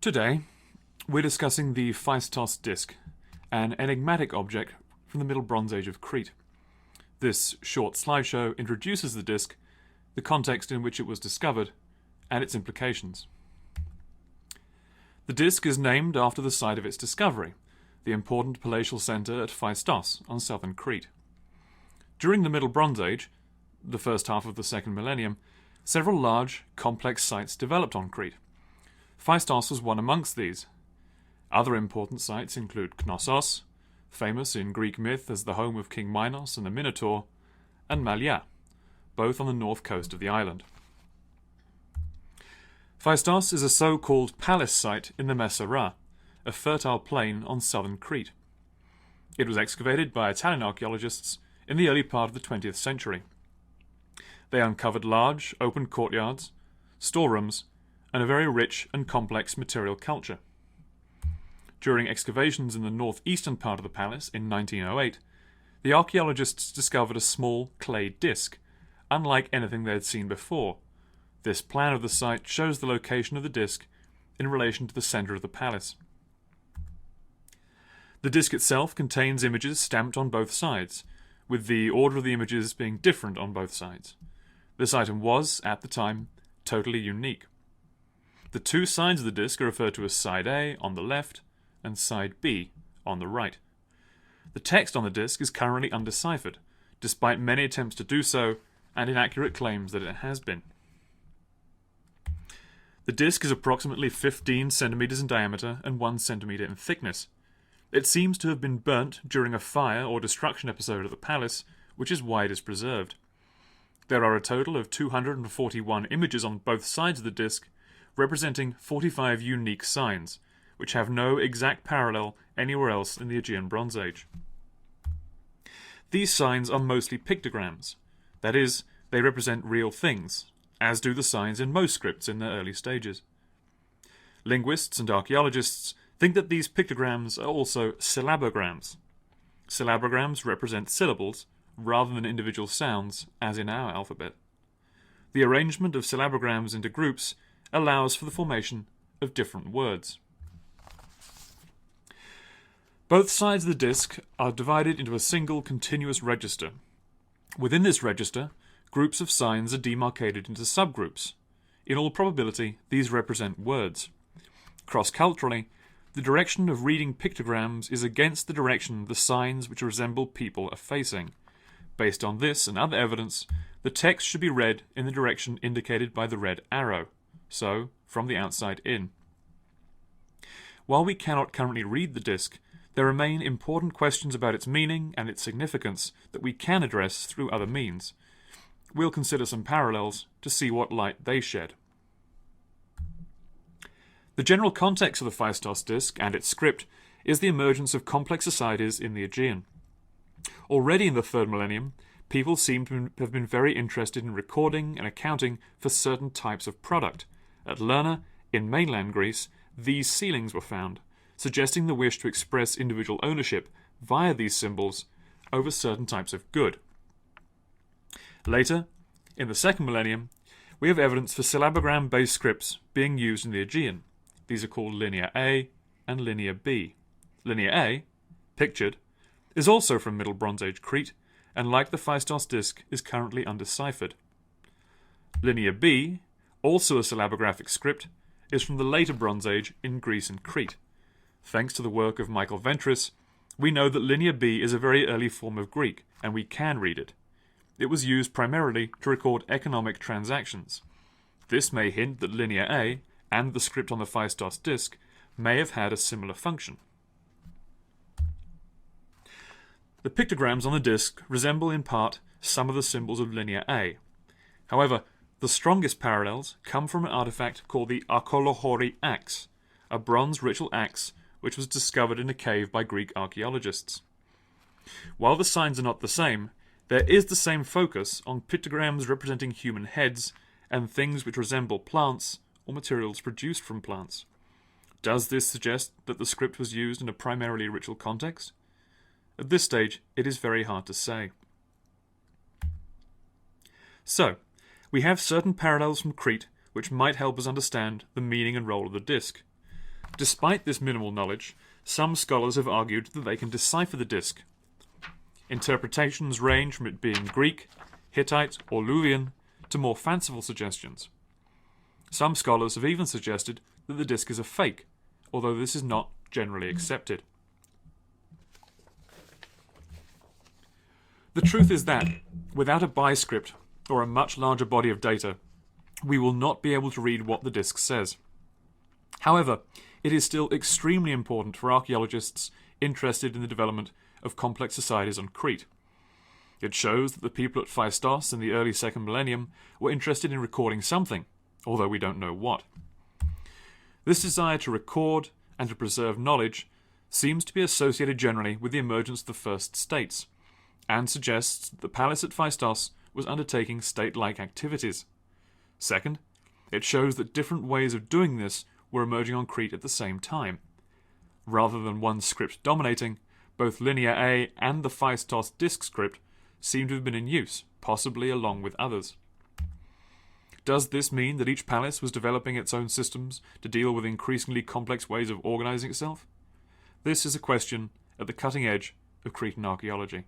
Today, we're discussing the Phaistos disk, an enigmatic object from the Middle Bronze Age of Crete. This short slideshow introduces the disk, the context in which it was discovered, and its implications. The disk is named after the site of its discovery, the important palatial centre at Phaistos on southern Crete. During the Middle Bronze Age, the first half of the second millennium, several large, complex sites developed on Crete. Phaistos was one amongst these. Other important sites include Knossos, famous in Greek myth as the home of King Minos and the Minotaur, and Malia, both on the north coast of the island. Phaistos is a so-called palace site in the Messara, a fertile plain on southern Crete. It was excavated by Italian archaeologists in the early part of the 20th century. They uncovered large, open courtyards, storerooms, and a very rich and complex material culture. During excavations in the northeastern part of the palace in 1908, the archaeologists discovered a small clay disc, unlike anything they had seen before. This plan of the site shows the location of the disc in relation to the centre of the palace. The disc itself contains images stamped on both sides, with the order of the images being different on both sides. This item was, at the time, totally unique. The two sides of the disc are referred to as Side A on the left and Side B on the right. The text on the disc is currently undeciphered, despite many attempts to do so and inaccurate claims that it has been. The disc is approximately 15 centimeters in diameter and 1 centimeter in thickness. It seems to have been burnt during a fire or destruction episode at the palace, which is why it is preserved. There are a total of 241 images on both sides of the disc, representing 45 unique signs, which have no exact parallel anywhere else in the Aegean Bronze Age. These signs are mostly pictograms, that is, they represent real things, as do the signs in most scripts in their early stages. Linguists and archaeologists think that these pictograms are also syllabograms. Syllabograms represent syllables rather than individual sounds, as in our alphabet. The arrangement of syllabograms into groups allows for the formation of different words. Both sides of the disc are divided into a single continuous register. Within this register, groups of signs are demarcated into subgroups. In all probability, these represent words. Cross-culturally, the direction of reading pictograms is against the direction the signs which resemble people are facing. Based on this and other evidence, the text should be read in the direction indicated by the red arrow, so from the outside in. While we cannot currently read the disc, there remain important questions about its meaning and its significance that we can address through other means. We'll consider some parallels to see what light they shed. The general context of the Phaistos disc and its script is the emergence of complex societies in the Aegean. Already in the third millennium, people seem to have been very interested in recording and accounting for certain types of product. At Lerna, in mainland Greece, these sealings were found, suggesting the wish to express individual ownership via these symbols over certain types of good. Later, in the second millennium, we have evidence for syllabogram-based scripts being used in the Aegean. These are called Linear A and Linear B. Linear A, pictured, is also from Middle Bronze Age Crete, and like the Phaistos disc, is currently undeciphered. Linear B, also a syllabographic script, is from the later Bronze Age in Greece and Crete. Thanks to the work of Michael Ventris, we know that Linear B is a very early form of Greek, and we can read it. It was used primarily to record economic transactions. This may hint that Linear A and the script on the Phaistos disc may have had a similar function. The pictograms on the disc resemble in part some of the symbols of Linear A. However, the strongest parallels come from an artifact called the Arkolohori axe, a bronze ritual axe which was discovered in a cave by Greek archaeologists. While the signs are not the same, there is the same focus on pictograms representing human heads and things which resemble plants or materials produced from plants. Does this suggest that the script was used in a primarily ritual context? At this stage, it is very hard to say. So, we have certain parallels from Crete which might help us understand the meaning and role of the disc. Despite this minimal knowledge, some scholars have argued that they can decipher the disk. Interpretations range from it being Greek, Hittite, or Luwian to more fanciful suggestions. Some scholars have even suggested that the disk is a fake, although this is not generally accepted. The truth is that, without a biscript or a much larger body of data, we will not be able to read what the disk says. However, it is still extremely important for archaeologists interested in the development of complex societies on Crete. It shows that the people at Phaistos in the early 2nd millennium were interested in recording something, although we don't know what. This desire to record and to preserve knowledge seems to be associated generally with the emergence of the first states, and suggests that the palace at Phaistos was undertaking state-like activities. Second, it shows that different ways of doing this were emerging on Crete at the same time. Rather than one script dominating, both Linear A and the Phaistos disk script seem to have been in use, possibly along with others. Does this mean that each palace was developing its own systems to deal with increasingly complex ways of organizing itself? This is a question at the cutting edge of Cretan archaeology.